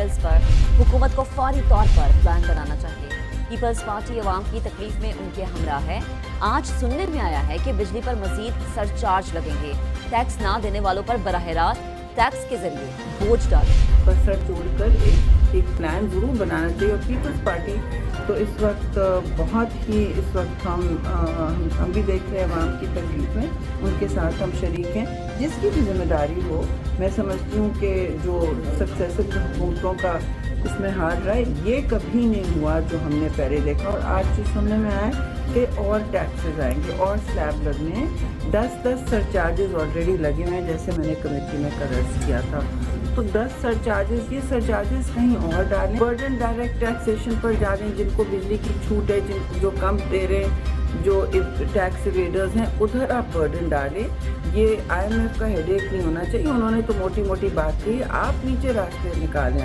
Bills पर हुकूमत को फौरी तौर पर प्लान बनाना चाहिए। पीपल्स पार्टी अवाम की तकलीफ में उनके हमरा है। आज सुनने में आया है कि बिजली पर मजीद सरचार्ज लगेंगे। टैक्स ना देने वालों पर बराह रास्त टैक्स के जरिए बोझ डालें। पर सर जोड़कर एक प्लान ज़रूर बनाना चाहिए। और पीपल्स पार्टी तो इस वक्त बहुत ही हम भी देख रहे हैं आवाम की तकलीफ में, उनके साथ हम शरीक हैं। जिसकी भी जिम्मेदारी हो, मैं समझती हूँ कि जो सक्सेसिव हुकूमतों का इसमें हाथ रहा है, ये कभी नहीं हुआ जो हमने पहले देखा। और आज जो सुनने में आया कि और टैक्सेस आएंगे और स्लैब लगने हैं। 10 सरचार्जेस ऑलरेडी लगे हुए हैं, जैसे मैंने कमेटी में कर्ज किया था। तो 10 सरचार्जेस, ये सरचार्जेस कहीं और डालें। बर्डन डायरेक्ट टैक्सेशन पर जा रहे हैं, जिनको बिजली की छूट है, जो कम दे रहे हैं, जो टैक्स एवेडर्स हैं, उधर आप बर्डन डालें। ये IMF का हेडेक नहीं होना चाहिए। उन्होंने तो मोटी मोटी बात की, आप नीचे रास्ते निकालें।